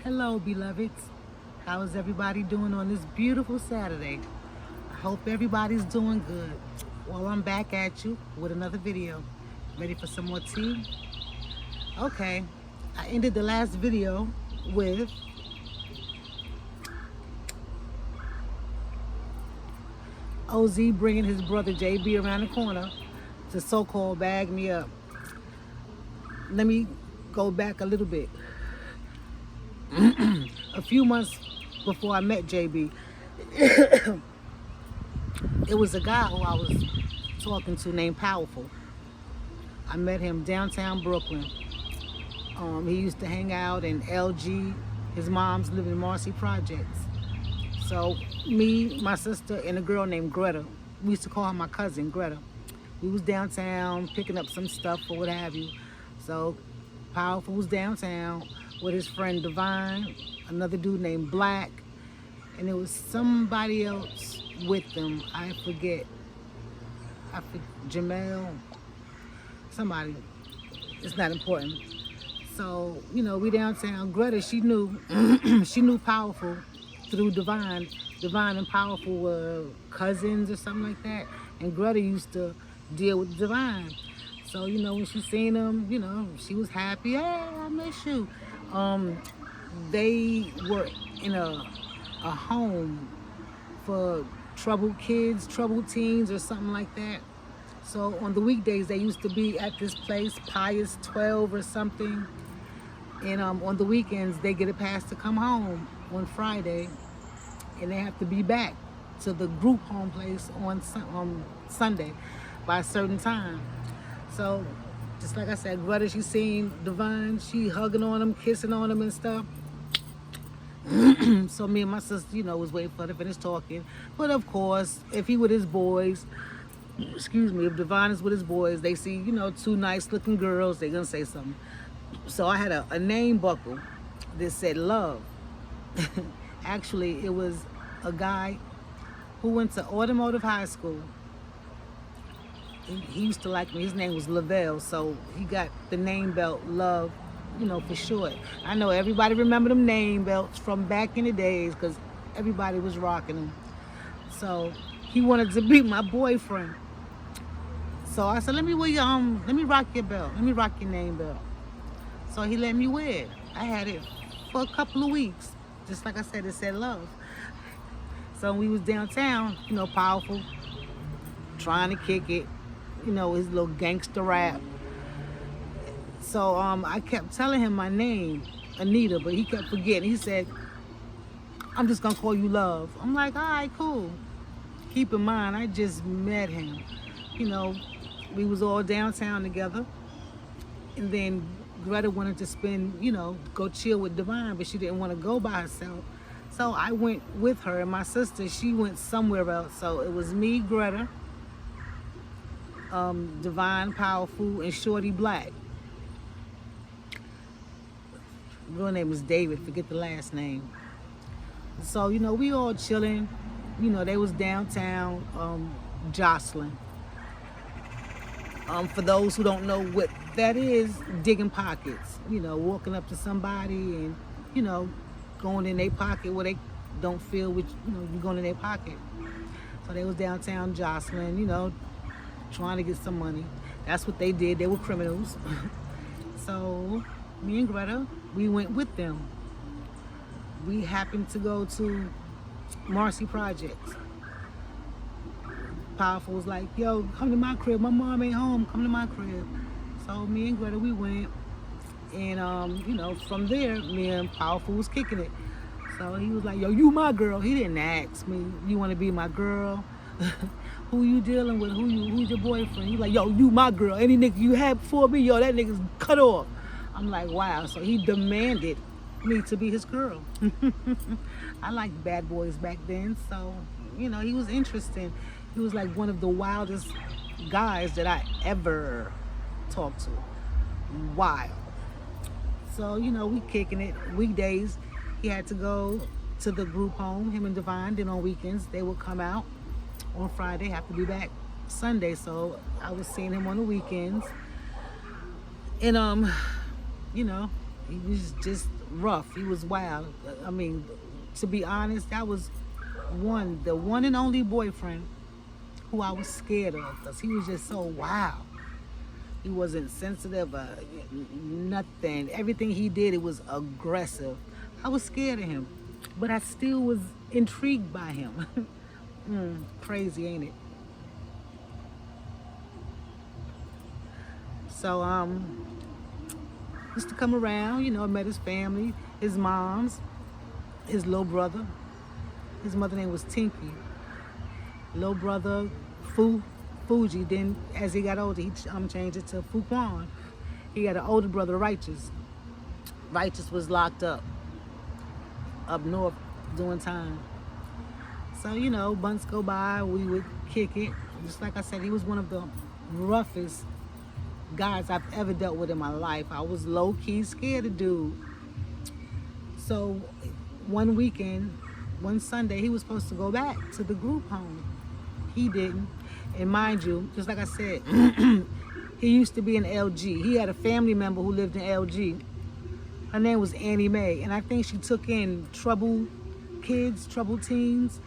Hello, beloveds. How is everybody doing on this beautiful Saturday? I hope everybody's doing good. Well, I'm back at you with another video. Ready for some more tea? Okay. I ended the last video with OZ bringing his brother JB around the corner to so-called bag me up. Let me go back a little bit. A few months before I met JB, it was a guy who I was talking to named Powerful. I met him downtown Brooklyn. He used to hang out in LG. His mom's lived in Marcy Projects. So me, my sister, and a girl named Greta, we used to call her my cousin, Greta. We was downtown picking up some stuff or what have you. So Powerful was downtown with his friend Divine, another dude named Black, and there was somebody else with them. I forget. Jamel, somebody. It's not important. So, we downtown. Greta, she knew, she knew Powerful through Divine. Divine and Powerful were cousins or something like that. And Greta used to deal with Divine. So, when she seen him, she was happy. Hey, I miss you. They were in a home for troubled kids, troubled teens or something like that. So on the weekdays, they used to be at this place, Pius 12 or something. And on the weekends, they get a pass to come home on Friday. And they have to be back to the group home place on Sunday by a certain time. So, just like I said, Greta, she seen Divine, she hugging on him, kissing on him and stuff. So me and my sister, was waiting for her to finish talking. But of course, if he with his boys, if Divine is with his boys, they see, two nice looking girls, they're gonna say something. So I had a name buckle that said love. Actually, it was a guy who went to Automotive High School. He used to like me. His name was Lavelle, so he got the name belt Love, for short. I know everybody remember them name belts from back in the days because everybody was rocking them. So he wanted to be my boyfriend. So I said, let me rock your belt. Let me rock your name belt. So he let me wear it. I had it for a couple of weeks. Just like I said, it said love. So we was downtown, Powerful, trying to kick it. His little gangster rap. So I kept telling him my name, Anita, but he kept forgetting. He said, I'm just gonna call you Love. I'm like, all right, cool. Keep in mind, I just met him. We was all downtown together. And then Greta wanted to spend, go chill with Divine, but she didn't want to go by herself. So I went with her, and my sister, she went somewhere else. So it was me, Greta, Divine, Powerful, and Shorty Black. Real name was David, forget the last name. So, we all chilling. They was downtown Jocelyn. For those who don't know what that is, digging pockets. Walking up to somebody and, going in their pocket where they don't feel what, you're going in their pocket. So they was downtown Jocelyn, trying to get some money. That's what they did. They were criminals. So me and Greta, we went with them. We happened to go to Marcy Projects. Powerful was like, yo, come to my crib. My mom ain't home. Come to my crib. So me and Greta, we went. And, from there, me and Powerful was kicking it. So he was like, yo, you my girl. He didn't ask me, you want to be my girl? Who you dealing with? Who's your boyfriend? He's like, yo, you my girl. Any nigga you had before me, yo, that nigga's cut off. I'm like, wow. So he demanded me to be his girl. I liked bad boys back then. So, he was interesting. He was like one of the wildest guys that I ever talked to. Wild. So, we kicking it. Weekdays, he had to go to the group home, him and Divine. Then on weekends, they would come out. On Friday, have to be back Sunday. So I was seeing him on the weekends. And, he was just rough. He was wild. I mean, to be honest, that was the one and only boyfriend who I was scared of because he was just so wild. He wasn't sensitive, nothing. Everything he did, it was aggressive. I was scared of him, but I still was intrigued by him. Crazy, ain't it? So, used to come around, I met his family, his moms, his little brother. His mother name was Tinky. Little brother, Fuji. Then, as he got older, he changed it to Fuquan. He had an older brother, Righteous. Righteous was locked up north doing time. So, months go by, we would kick it. Just like I said, he was one of the roughest guys I've ever dealt with in my life. I was low-key scared of dude. So, one weekend, one Sunday, he was supposed to go back to the group home. He didn't. And mind you, just like I said, he used to be in LG. He had a family member who lived in LG. Her name was Annie Mae, and I think she took in troubled kids, troubled teens.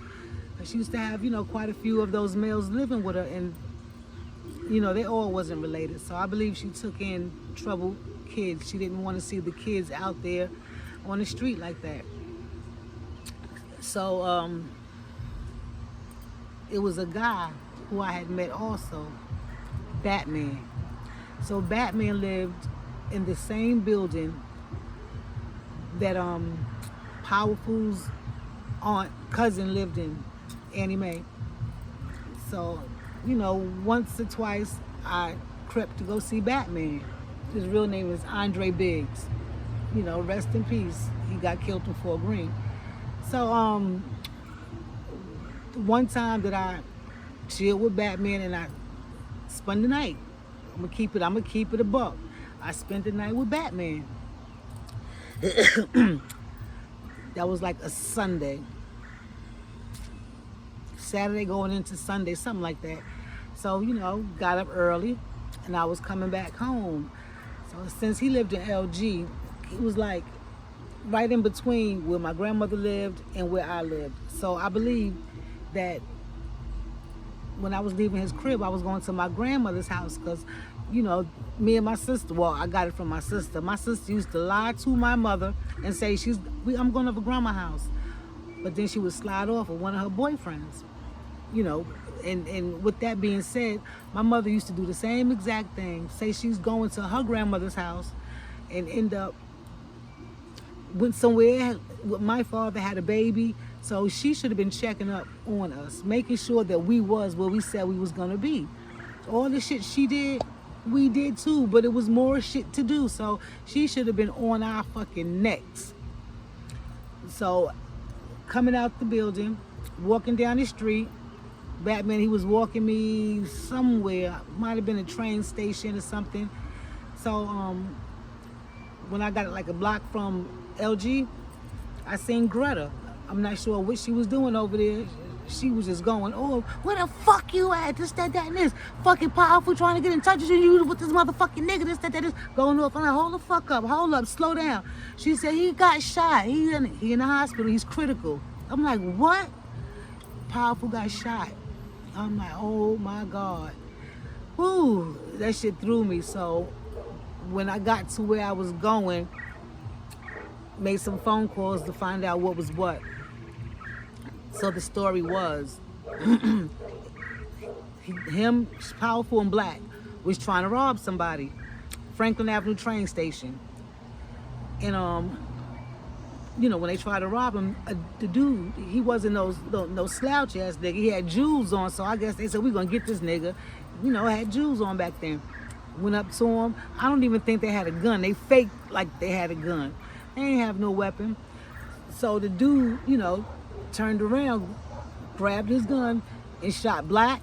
She used to have, quite a few of those males living with her, and, they all wasn't related. So I believe she took in troubled kids. She didn't want to see the kids out there on the street like that. So it was a guy who I had met also, Batman. So Batman lived in the same building that Powerful's cousin lived in, Annie Mae. So, once or twice I crept to go see Batman. His real name is Andre Biggs. Rest in peace. He got killed in Fort Greene. So, one time that I chilled with Batman and I spent the night. I'm gonna keep it a buck. I spent the night with Batman. That was like a Sunday. Saturday going into Sunday, something like that. So, got up early and I was coming back home. So since he lived in LG, it was like right in between where my grandmother lived and where I lived. So I believe that when I was leaving his crib, I was going to my grandmother's house because, me and my sister, well, I got it from my sister. My sister used to lie to my mother and say, I'm going to her grandma's house. But then she would slide off with one of her boyfriends, and with that being said, my mother used to do the same exact thing, say she's going to her grandmother's house and end up went somewhere with my father, had a baby. So she should have been checking up on us, making sure that we was where we said we was going to be. All the shit she did, we did too, but it was more shit to do. So she should have been on our fucking necks. So coming out the building, walking down the street, Batman, he was walking me somewhere, might have been a train station or something. So when I got like a block from LG, I seen Greta. I'm not sure what she was doing over there. She was just going, oh, where the fuck you at? This, that, and this. Fucking Powerful trying to get in touch with you with this motherfucking nigga. This, that, this. Going off. I'm like, hold the fuck up. Hold up. Slow down. She said, he got shot. He in the hospital. He's critical. I'm like, what? Powerful got shot. I'm like, oh my God. Whew. That shit threw me. So when I got to where I was going, made some phone calls to find out what was what. So the story was, him, Powerful and Black, was trying to rob somebody. Franklin Avenue train station. And when they tried to rob him, the dude, he wasn't no slouch ass nigga. He had jewels on, so I guess they said, we're gonna get this nigga. Had jewels on back then. Went up to him. I don't even think they had a gun. They faked like they had a gun. They ain't have no weapon. So the dude, turned around, grabbed his gun, and shot Black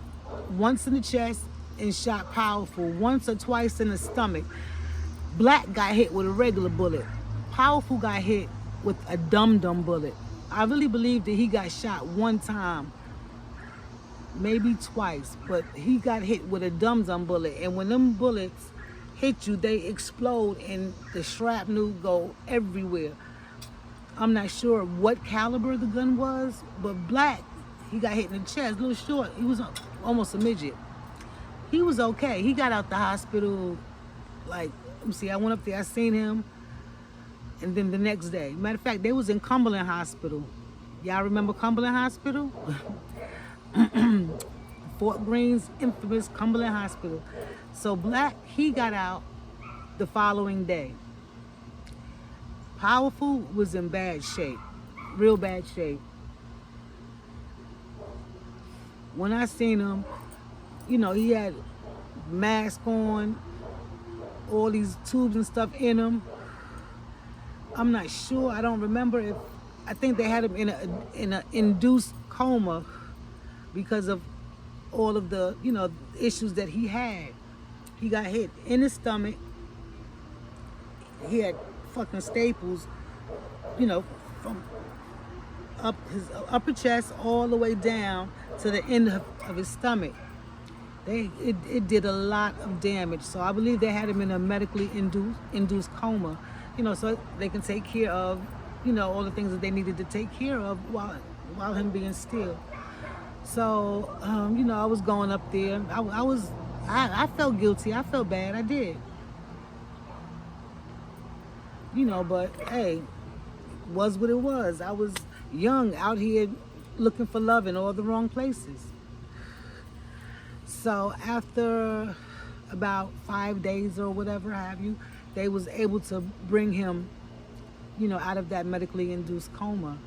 once in the chest and shot Powerful once or twice in the stomach. Black got hit with a regular bullet. Powerful got hit with a dum-dum bullet. I really believe that he got shot one time, maybe twice, but he got hit with a dum-dum bullet. And when them bullets hit you, they explode and the shrapnel go everywhere. I'm not sure what caliber the gun was, but Black, he got hit in the chest, a little short. He was almost a midget. He was okay. He got out the hospital, like, let me see, I went up there, I seen him, and then the next day. Matter of fact, they was in Cumberland Hospital. Y'all remember Cumberland Hospital? Fort Green's infamous Cumberland Hospital. So Black, he got out the following day. Powerful was in bad shape, real bad shape. When I seen him, you know, he had mask on, all these tubes and stuff in him. I'm not sure. I don't remember if, I think they had him in a induced coma because of all of the, you know, issues that he had. He got hit in his stomach. He had fucking staples, you know, from up his upper chest all the way down to the end of his stomach. It did a lot of damage. So I believe they had him in a medically induced coma, you know, so they can take care of, you know, all the things that they needed to take care of while him being still. So, you know, I was going up there. I felt guilty. I felt bad. I did. You know, but hey, was what it was. I was young, out here looking for love in all the wrong places. So after about 5 days or whatever have you, they was able to bring him, you know, out of that medically induced coma.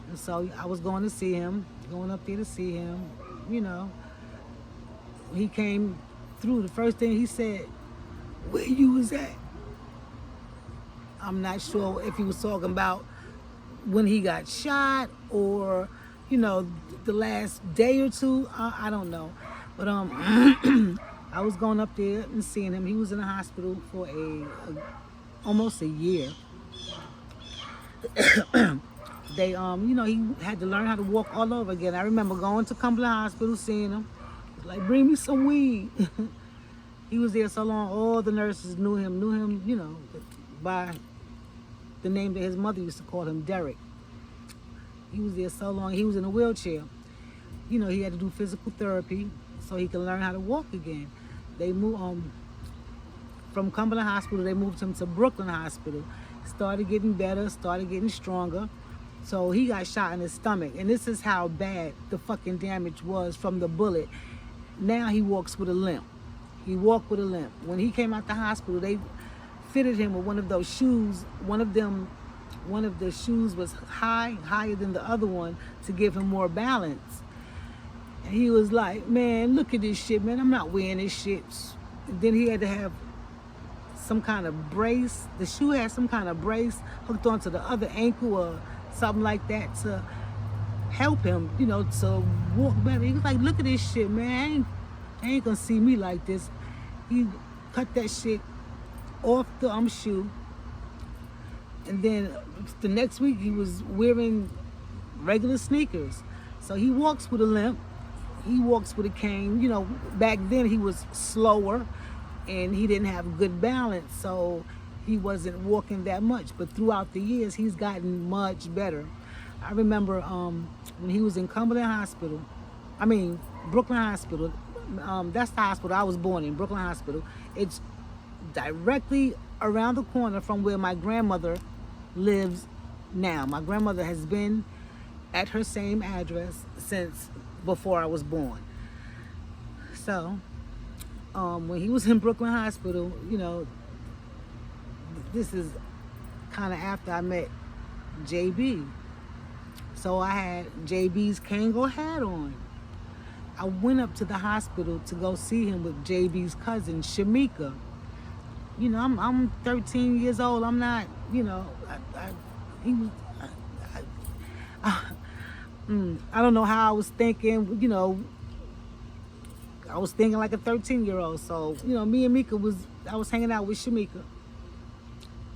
And so I was going to see him, going up there to see him, you know. He came through. The first thing he said, "Where you was at?" I'm not sure if he was talking about when he got shot or, you know, the last day or two. I don't know. But I was going up there and seeing him. He was in the hospital for almost a year. They, you know, he had to learn how to walk all over again. I remember going to Cumberland Hospital, seeing him. Like, bring me some weed. He was there so long, all the nurses knew him, you know, by the name that his mother used to call him, Derek. He was there so long. He was in a wheelchair. You know, he had to do physical therapy so he could learn how to walk again. They moved from Cumberland Hospital. They moved him to Brooklyn Hospital. Started getting better, started getting stronger. So he got shot in his stomach, and this is how bad the fucking damage was from the bullet. Now he walks with a limp. He walked with a limp. When he came out the hospital, they fitted him with one of those shoes. One of the shoes was higher than the other one to give him more balance. And he was like, "Man, look at this shit, man. I'm not wearing this shit." And then he had to have some kind of brace. The shoe had some kind of brace hooked onto the other ankle or something like that to help him, you know, to walk better. He was like, "Look at this shit, man. I ain't gonna see me like this." He cut that shit off the shoe, and then the next week he was wearing regular sneakers. So he walks with a limp. He walks with a cane. You know, back then he was slower and he didn't have good balance, so he wasn't walking that much. But throughout the years, he's gotten much better. I remember when he was in Brooklyn Hospital. That's the hospital I was born in, Brooklyn Hospital. It's directly around the corner from where my grandmother lives now. My grandmother has been at her same address since before I was born. So when he was in Brooklyn Hospital, you know, this is kind of after I met JB. So I had JB's Kango hat on. I went up to the hospital to go see him with JB's cousin, Shamika. You know, I'm 13 years old. I'm not, you know, I don't know how I was thinking, you know. I was thinking like a 13-year-old. So, you know, me and I was hanging out with Shamika,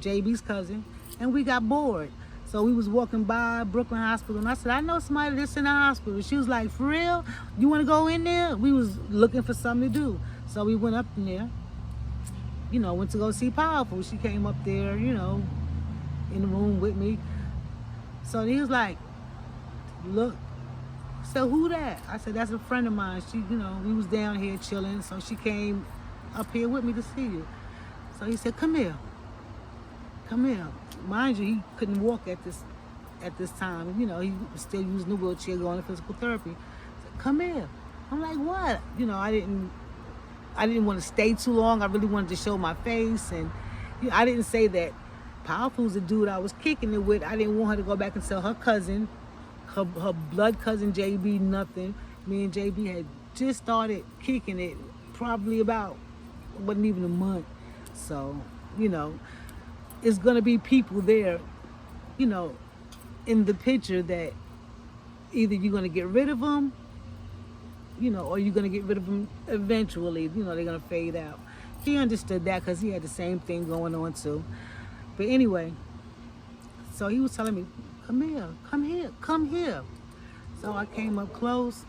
JB's cousin, and we got bored. So we was walking by Brooklyn Hospital, and I said, "I know somebody that's in the hospital." She was like, "For real? You want to go in there?" We was looking for something to do. So we went up in there, you know, went to go see Powerful. She came up there, you know, in the room with me. So he was like, look. So who that? I said, that's a friend of mine. She, we was down here chilling, so she came up here with me to see you. So he said, come here. Come here. Mind you, he couldn't walk at this time. He was still using the wheelchair, going to physical therapy. I said, come here. I'm like, what? I didn't want to stay too long. I really wanted to show my face. And I didn't say that Powerful was the dude I was kicking it with. I didn't want her to go back and tell her cousin, her blood cousin JB, nothing. Me and JB had just started kicking it probably about, wasn't even a month. So, it's going to be people there, in the picture that either you're going to get rid of them, or you're going to get rid of them eventually. They're going to fade out. He understood that because he had the same thing going on too. But anyway, so he was telling me, come here, come here, come here. So I came up close,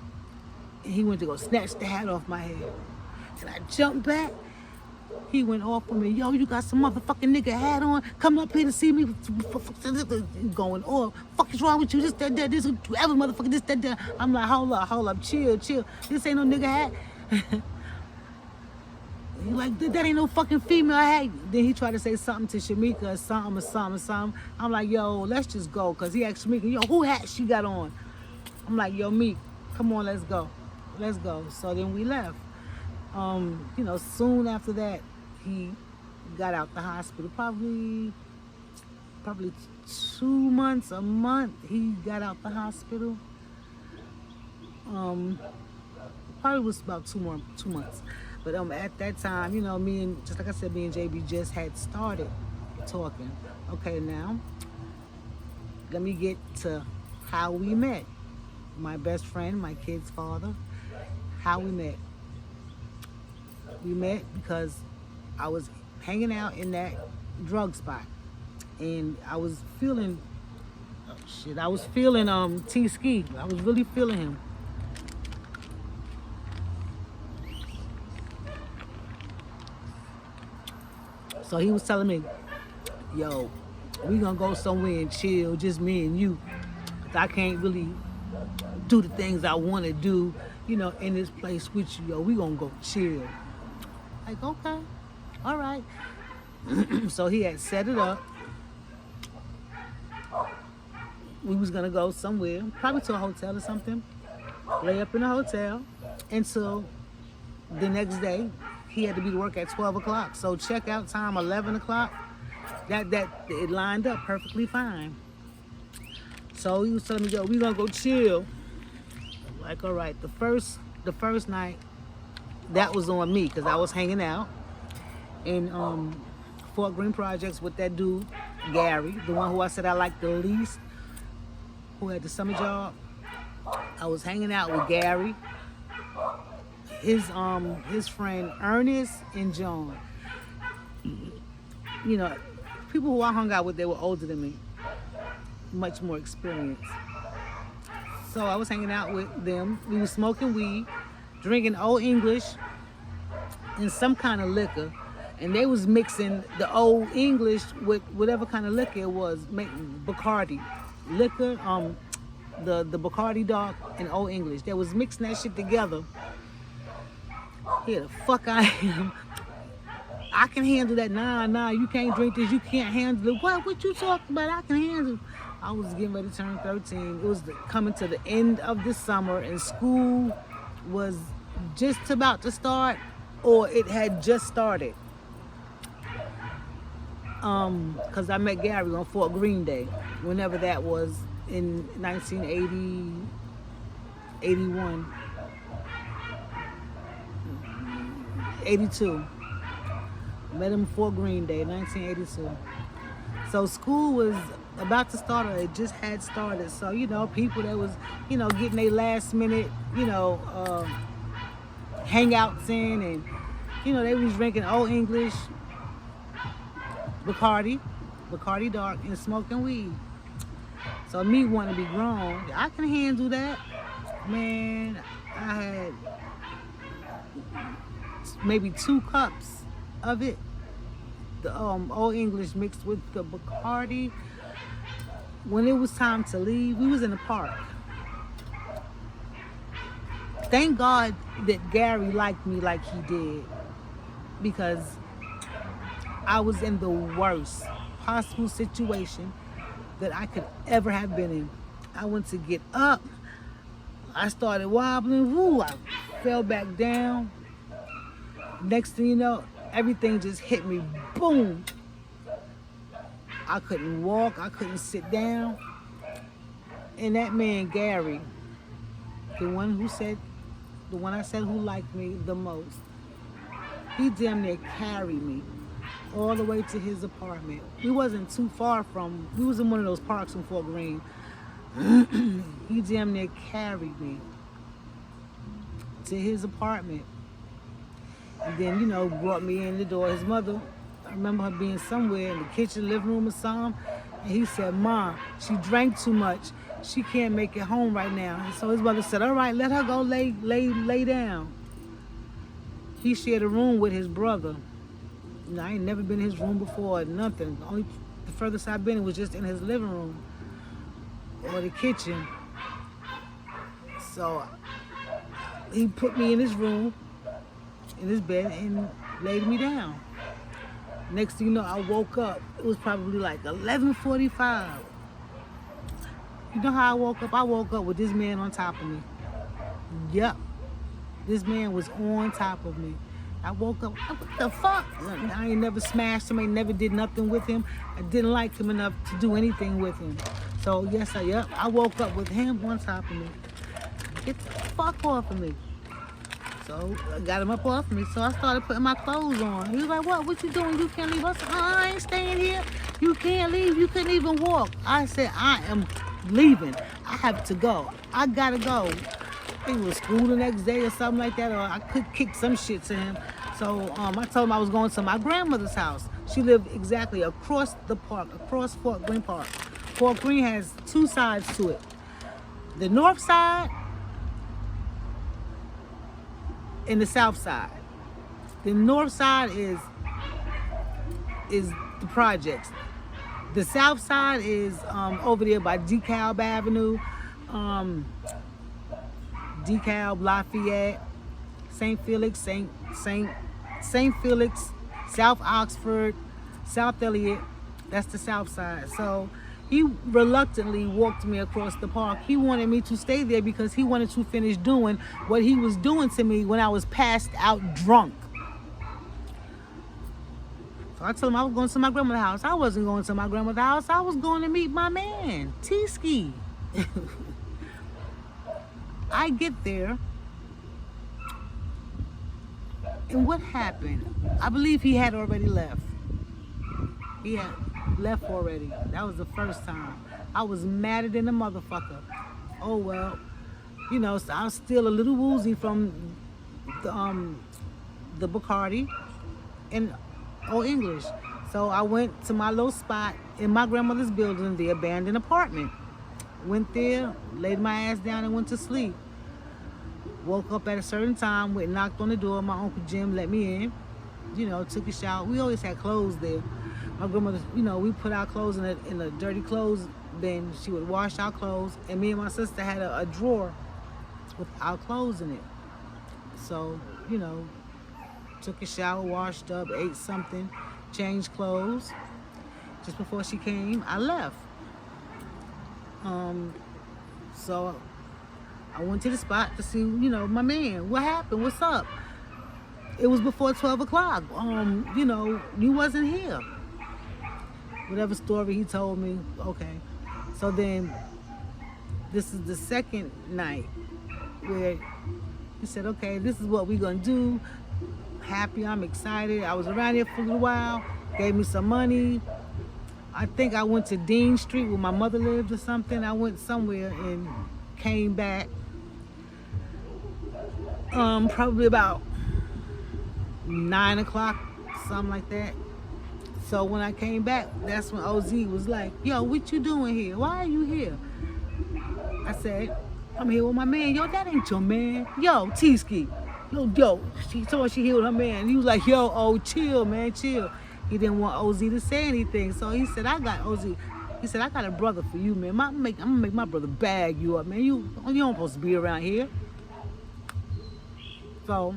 and he went to go snatch the hat off my head. And I jumped back. He went off on me. Yo, you got some motherfucking nigga hat on, coming up here to see me, going, oh, fuck is wrong with you? This, that, this, whatever, motherfucker, this, that. I'm like, hold up, chill. This ain't no nigga hat. He like, that ain't no fucking female hat. Then he tried to say something to Shamika or something. I'm like, yo, let's just go. Because he asked Shamika, yo, who hat she got on? I'm like, yo, Meek, come on, let's go. So then we left. Soon after that, he got out the hospital. Probably 2 months, a month, he got out the hospital. Probably was about 2 months. But at that time, me and JB just had started talking. Okay, now, let me get to how we met. My best friend, my kid's father, how we met. We met because I was hanging out in that drug spot, and I was feeling, T-Ski. I was really feeling him. So he was telling me, yo, we gonna go somewhere and chill, just me and you. 'Cause I can't really do the things I want to do, in this place with you. Yo, we gonna go chill. Like, okay, all right. So he had set it up. We was gonna go somewhere, probably to a hotel or something, lay up in a hotel until the next day. He had to be to work at 12 o'clock. So checkout time, 11 o'clock. That it lined up perfectly fine. So he was telling me, yo, we gonna go chill. I'm like, all right. The first night, that was on me because I was hanging out in Fort Greene Projects with that dude, Gary, the one who I said I liked the least, who had the summer job. I was hanging out with Gary, his friend Ernest and John. People who I hung out with, they were older than me, much more experienced. So I was hanging out with them. We were smoking weed, drinking Old English and some kind of liquor, and they was mixing the Old English with whatever kind of liquor it was, Bacardi liquor, the Bacardi Dark and Old English. They was mixing that shit together. Here the fuck I am. I can handle that. Nah, you can't drink this. You can't handle it. What you talking about? I can handle it. I was getting ready to turn 13. It was coming to the end of the summer, and school was just about to start, or it had just started. Because I met Gary on Fort Greene Day, whenever that was in 1980, 81, 82. Met him Fort Greene Day, 1982. So school was about to start, or it just had started. So, people that was, getting their last minute, hangouts in, and, they was drinking Old English, Bacardi Dark, and smoking weed. So me wanting to be grown, I can handle that. Man, I had maybe 2 cups of it. The Old English mixed with the Bacardi. when it was time to leave, we was in the park. Thank God that Gary liked me like he did, because I was in the worst possible situation that I could ever have been in. I went to get up. I started wobbling. Woo, I fell back down. Next thing you know, everything just hit me. Boom. I couldn't walk. I couldn't sit down. And that man, Gary, the one I said who liked me the most, he damn near carried me all the way to his apartment. We wasn't too far from, we was in one of those parks in Fort Greene. He damn near carried me to his apartment. And then, you know, brought me in the door. His mother, I remember her being somewhere in the kitchen, living room or something. And he said, Mom, she drank too much. She can't make it home right now. And so his mother said, all right, let her go lay down. He shared a room with his brother. You know, I ain't never been in his room before, nothing. The furthest I've been was just in his living room or the kitchen. So he put me in his room, in his bed, and laid me down. Next thing you know, I woke up. It was probably like 11:45. You know how I woke up? I woke up with this man on top of me. Yep. This man was on top of me. I woke up, what the fuck? I ain't never smashed him, I never did nothing with him. I didn't like him enough to do anything with him. So yes, I woke up with him on top of me. Get the fuck off of me. So I got him up off me. So I started putting my clothes on. He was like, what you doing? You can't leave. I said, I ain't staying here. You can't leave. You couldn't even walk. I said, I am leaving. I have to go. I gotta go. I think it was school the next day or something like that, or I could kick some shit to him. So I told him I was going to my grandmother's house. She lived exactly across the park, across Fort Greene Park. Fort Greene has two sides to it. The north side and the south side. The north side is the projects. The south side is over there by DeKalb Avenue, DeKalb, Lafayette, St. Felix, St. Felix, South Oxford, South Elliott. That's the south side. So he reluctantly walked me across the park. He wanted me to stay there because he wanted to finish doing what he was doing to me when I was passed out drunk. So I told him I was going to my grandmother's house. I wasn't going to my grandmother's house. I was going to meet my man, T-Ski. I get there, and what happened? I believe he had already left. He had left already. That was the first time. I was madder than a motherfucker. Oh well, you know, so I was still a little woozy from the Bacardi and Old English. So I went to my little spot in my grandmother's building, the abandoned apartment. Went there, laid my ass down and went to sleep. Woke up at a certain time, went and knocked on the door. My Uncle Jim let me in. You know, took a shower. We always had clothes there. My grandmother, you know, we put our clothes in a dirty clothes bin. She would wash our clothes. And me and my sister had a drawer with our clothes in it. So, you know, took a shower, washed up, ate something, changed clothes. Just before she came, I left. So I went to the spot to see, you know, my man. What happened? What's up? It was before 12 o'clock. You know, you wasn't here. Whatever story he told me, okay. So then, this is the second night where he said, okay, this is what we're gonna do. Happy, I'm excited. I was around here for a little while, gave me some money. I think I went to Dean Street where my mother lived or something. I went somewhere and came back. Probably about 9 o'clock, something like that. So when I came back, that's when OZ was like, yo, what you doing here? Why are you here? I said, I'm here with my man. Yo, that ain't your man. Yo, T-Ski. Yo, she told she here with her man. He was like, yo, oh, chill, man, chill. He didn't want OZ to say anything. So he said, I got OZ. He said, I got a brother for you, man. I'm gonna make my brother bag you up, man. You don't supposed to be around here. So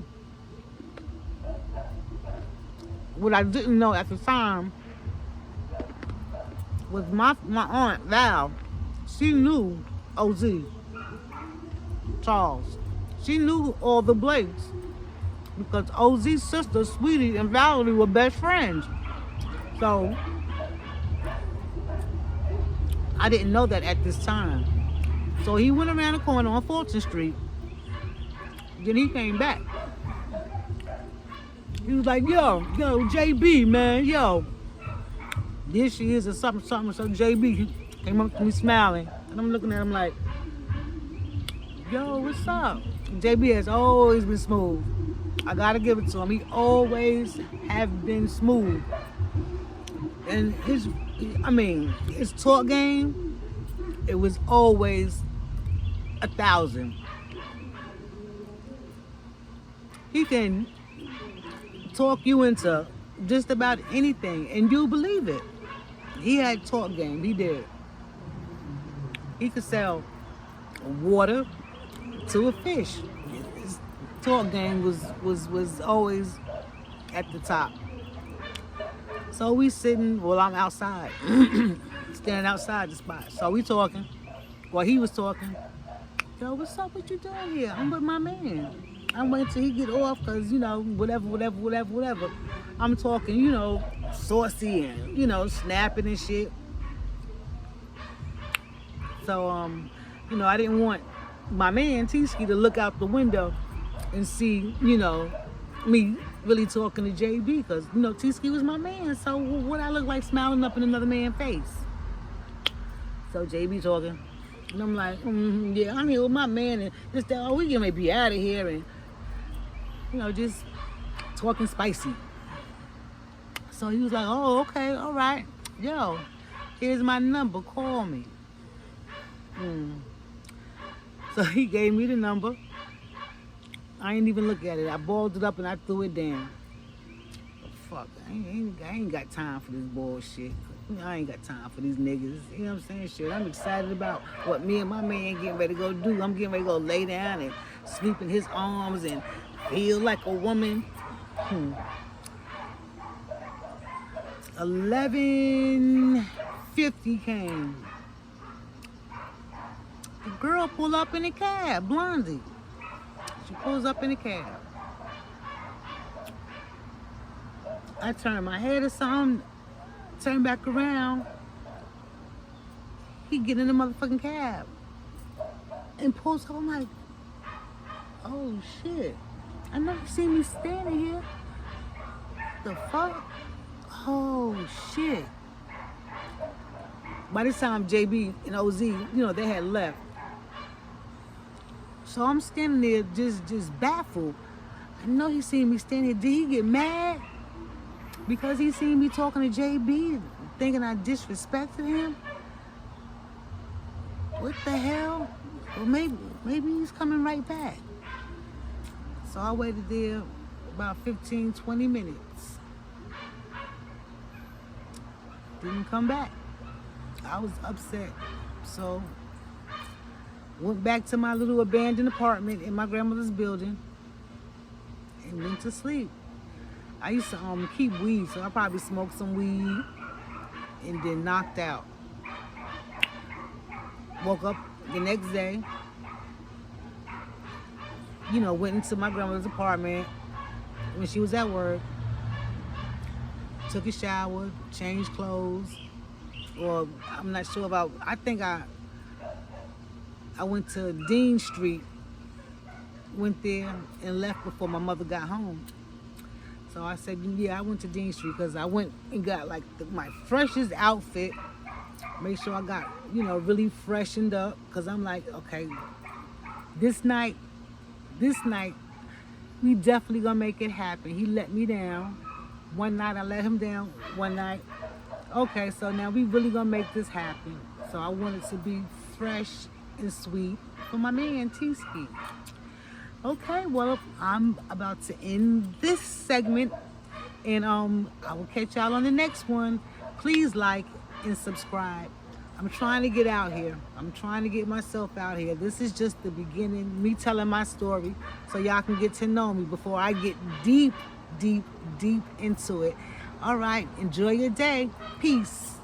what I didn't know at the time was my aunt Val, she knew OZ, Charles. She knew all the Blakes because OZ's sister, Sweetie, and Valerie were best friends. So I didn't know that at this time. So he went around the corner on Fulton Street. Then he came back. He was like, yo, JB, man, yo. This she is or something. So JB he came up to me smiling. And I'm looking at him like, yo, what's up? JB has always been smooth. I gotta give it to him. He always have been smooth. And his talk game, it was always 1,000. He can talk you into just about anything and you'll believe it. He had talk game, he did. He could sell water to a fish. His talk game was always at the top. So we sitting, well, I'm outside, standing outside the spot. So we talking. Well, he was talking. Yo, what's up? What you doing here? I'm with my man. I'm waiting till he get off because, whatever. I'm talking, saucy and, snapping and shit. So, I didn't want my man, T-Ski, to look out the window and see, me really talking to JB because, T-Ski was my man. So what I look like smiling up in another man's face? So JB talking. And I'm like, yeah, I'm here with my man. And just that, we can maybe be out of here. And, just talking spicy. So he was like, oh, okay, all right. Yo, here's my number. Call me. So he gave me the number. I ain't even look at it. I balled it up and I threw it down. Fuck, I ain't got time for this bullshit. I ain't got time for these niggas. You know what I'm saying? Shit, I'm excited about what me and my man getting ready to go do. I'm getting ready to go lay down and sleep in his arms and feel like a woman. 11:50 came. The girl pulled up in a cab, Blondie. She pulls up in a cab. I turn my head or something, turn back around. He get in the motherfucking cab and pulls up. I'm like, oh shit. I know you see me standing here. The fuck? Oh shit. By this time, JB and OZ, they had left. So I'm standing there just baffled. I know he seen me standing here. Did he get mad? Because he seen me talking to JB, thinking I disrespected him? What the hell? Well, maybe he's coming right back. So I waited there about 15, 20 minutes. Didn't come back. I was upset. So went back to my little abandoned apartment in my grandmother's building and went to sleep. I used to keep weed, so I probably smoked some weed and then knocked out. Woke up the next day, went into my grandmother's apartment when she was at work, took a shower, changed clothes, or I'm not sure about, I think I went to Dean Street, went there and left before my mother got home. So I said, yeah, I went to Dean Street because I went and got like my freshest outfit. Make sure I got, really freshened up because I'm like, okay, this night, we definitely gonna make it happen. He let me down. One night I let him down. One night, okay, so now we really gonna make this happen. So I wanted to be fresh and sweet for my man, T-Ski. Okay, well, I'm about to end this segment, and I will catch y'all on the next one. Please like and subscribe. I'm trying to get out here. I'm trying to get myself out here. This is just the beginning, me telling my story so y'all can get to know me before I get deep, deep, deep into it. All right, enjoy your day. Peace.